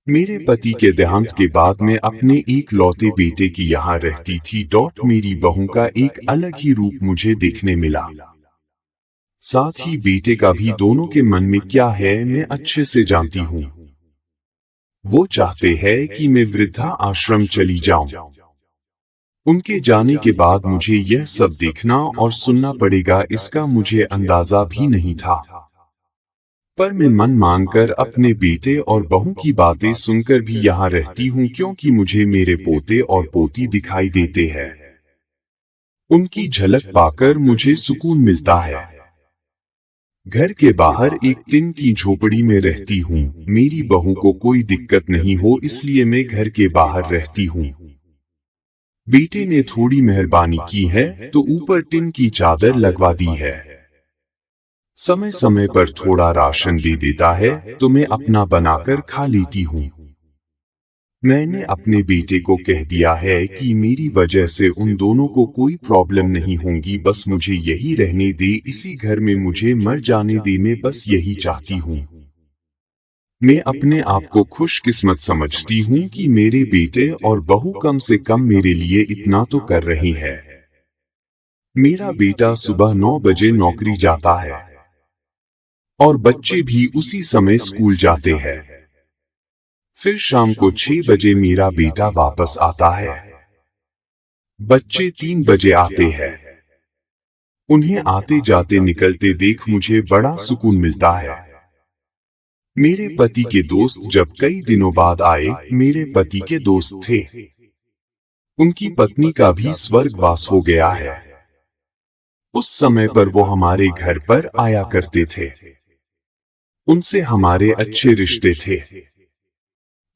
मेरे पति के देहांत के बाद मैं अपने एक लौते बेटे की यहाँ रहती थी। मेरी बहू का एक अलग ही रूप मुझे देखने मिला। साथ ही बेटे का भी। दोनों के मन में क्या है मैं अच्छे से जानती हूँ। वो चाहते हैं कि मैं वृद्धा आश्रम चली जाऊं। उनके जाने के बाद मुझे यह सब देखना और सुनना पड़ेगा, इसका मुझे अंदाजा भी नहीं था। पर मैं मन मानकर अपने बेटे और बहू की बातें सुनकर भी यहाँ रहती हूँ, क्योंकि मुझे मेरे पोते और पोती दिखाई देते हैं। उनकी झलक पाकर मुझे सुकून मिलता है। घर के बाहर एक टिन की झोपड़ी में रहती हूँ। मेरी बहू को कोई दिक्कत नहीं हो, इसलिए मैं घर के बाहर रहती हूँ। बेटे ने थोड़ी मेहरबानी की है तो ऊपर टिन की चादर लगवा दी है। समय समय पर थोड़ा राशन दे देता है तो मैं अपना बनाकर खा लेती हूँ। मैंने अपने बेटे को कह दिया है कि मेरी वजह से उन दोनों को कोई प्रॉब्लम नहीं होगी, बस मुझे यही रहने दे, इसी घर में मुझे मर जाने दे, मैं बस यही चाहती हूँ। मैं अपने आप को खुशकिस्मत समझती हूँ कि मेरे बेटे और बहू कम से कम मेरे लिए इतना तो कर रही है। मेरा बेटा सुबह 9 बजे नौकरी जाता है और बच्चे भी उसी समय स्कूल जाते हैं। फिर शाम को 6 बजे मेरा बेटा वापस आता है। बच्चे 3 बजे आते हैं। उन्हें आते जाते निकलते देख मुझे बड़ा सुकून मिलता है। मेरे पति के दोस्त जब कई दिनों बाद आए, मेरे पति के दोस्त थे। उनकी पत्नी का भी स्वर्गवास हो गया है। उस समय पर वो हमारे घर पर आया करते थे। उनसे हमारे अच्छे रिश्ते थे।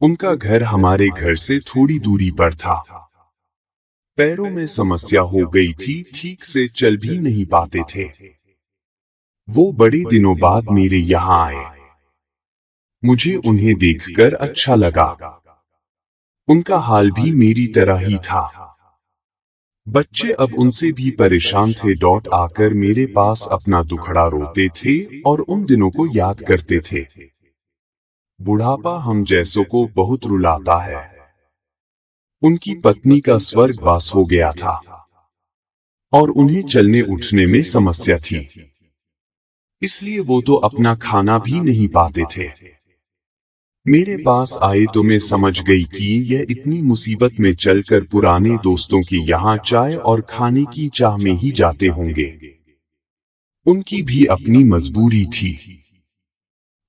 उनका घर हमारे घर से थोड़ी दूरी पर था। पैरों में समस्या हो गई थी, ठीक से चल भी नहीं पाते थे। वो बड़े दिनों बाद मेरे यहाँ आए। मुझे उन्हें देखकर अच्छा लगा। उनका हाल भी मेरी तरह ही था। बच्चे अब उनसे भी परेशान थे। आकर मेरे पास अपना दुखड़ा रोते थे और उन दिनों को याद करते थे। बुढ़ापा हम जैसों को बहुत रुलाता है। उनकी पत्नी का स्वर्गवास हो गया था और उन्हें चलने उठने में समस्या थी, इसलिए वो तो अपना खाना भी नहीं पाते थे। मेरे पास आए तो मैं समझ गई कि यह इतनी मुसीबत में चलकर पुराने दोस्तों के यहाँ चाय और खाने की चाह में ही जाते होंगे। उनकी भी अपनी मजबूरी थी।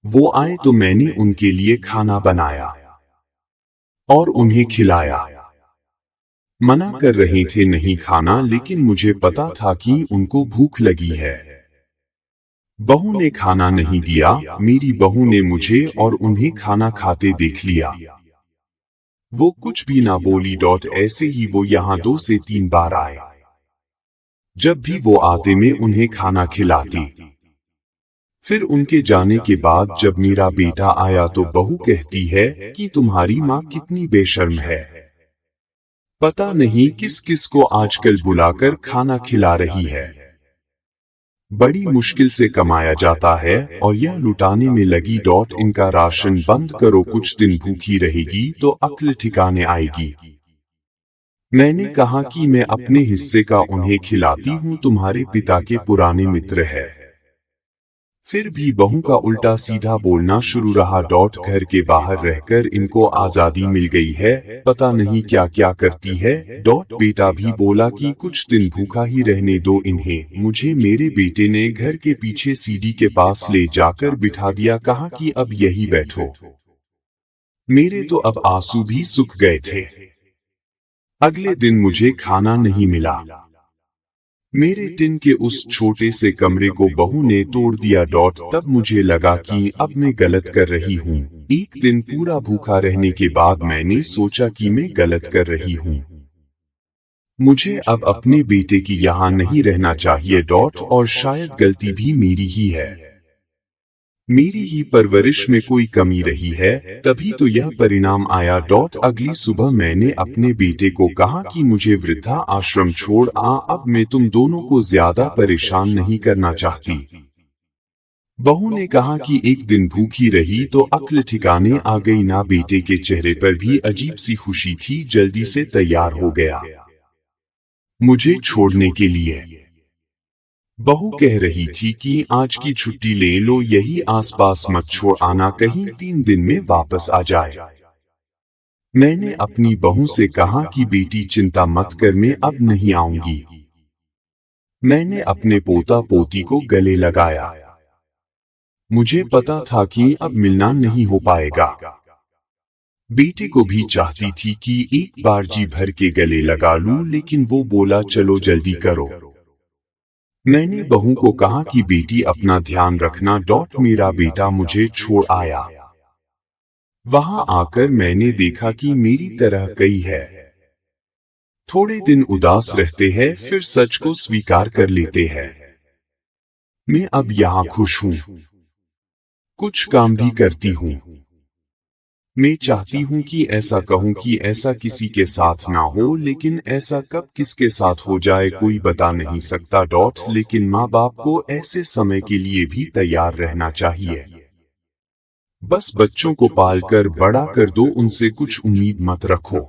वो आए तो मैंने उनके लिए खाना बनाया और उन्हें खिलाया। मना कर रहे थे नहीं खाना, लेकिन मुझे पता था कि उनको भूख लगी है। बहू ने खाना नहीं दिया। मेरी बहू ने मुझे और उन्हें खाना खाते देख लिया। वो कुछ भी ना बोली। ऐसे ही वो यहाँ 2 से 3 बार आए। जब भी वो आते मैं उन्हें खाना खिलाती। फिर उनके जाने के बाद जब मेरा बेटा आया तो बहू कहती है कि तुम्हारी माँ कितनी बेशर्म है। पता नहीं किस किस को आजकल बुलाकर खाना खिला रही है। बड़ी मुश्किल से कमाया जाता है और यह लुटाने में लगी। इनका राशन बंद करो, कुछ दिन भूखी रहेगी तो अक्ल ठिकाने आएगी। मैंने कहा कि मैं अपने हिस्से का उन्हें खिलाती हूँ, तुम्हारे पिता के पुराने मित्र है। फिर भी बहू का उल्टा सीधा बोलना शुरू रहा। घर के बाहर रहकर इनको आजादी मिल गई है, पता नहीं क्या क्या करती है। बेटा भी बोला कि कुछ दिन भूखा ही रहने दो इन्हें। मुझे मेरे बेटे ने घर के पीछे सीढ़ी के पास ले जाकर बिठा दिया, कहा कि अब यही बैठो। मेरे तो अब आंसू भी सूख गए थे। अगले दिन मुझे खाना नहीं मिला। मेरे टिन के उस छोटे से कमरे को बहू ने तोड़ दिया। तब मुझे लगा कि अब मैं गलत कर रही हूँ। एक दिन पूरा भूखा रहने के बाद मैंने सोचा कि मैं गलत कर रही हूँ। मुझे अब अपने बेटे की यहाँ नहीं रहना चाहिए। और शायद गलती भी मेरी ही है। मेरी ही परवरिश में कोई कमी रही है, तभी तो यह परिणाम आया। अगली सुबह मैंने अपने बेटे को कहा कि मुझे वृद्धा आश्रम छोड़ आ, अब मैं तुम दोनों को ज्यादा परेशान नहीं करना चाहती। बहू ने कहा कि एक दिन भूखी रही तो अक्ल ठिकाने आ गई ना। बेटे के चेहरे पर भी अजीब सी खुशी थी। जल्दी से तैयार हो गया मुझे छोड़ने के लिए। बहू कह रही थी कि आज की छुट्टी ले लो, यही आसपास मत छोड़ आना, कहीं 3 दिन में वापस आ जाए। मैंने अपनी बहू से कहा कि बेटी चिंता मत कर, मैं अब नहीं आऊंगी। मैंने अपने पोता पोती को गले लगाया। मुझे पता था कि अब मिलना नहीं हो पाएगा। बेटे को भी चाहती थी कि एक बार जी भर के गले लगा लूं, लेकिन वो बोला चलो जल्दी करो। मैंने बहू को कहा कि बेटी अपना ध्यान रखना। मेरा बेटा मुझे छोड़ आया। वहां आकर मैंने देखा कि मेरी तरह कई है। थोड़े दिन उदास रहते हैं, फिर सच को स्वीकार कर लेते हैं। मैं अब यहाँ खुश हूँ, कुछ काम भी करती हूँ। मैं चाहती हूँ कि ऐसा कहूँ कि ऐसा किसी के साथ ना हो, लेकिन ऐसा कब किसके साथ हो जाए कोई बता नहीं सकता। लेकिन माँ बाप को ऐसे समय के लिए भी तैयार रहना चाहिए। बस बच्चों को पालकर बड़ा कर दो, उनसे कुछ उम्मीद मत रखो।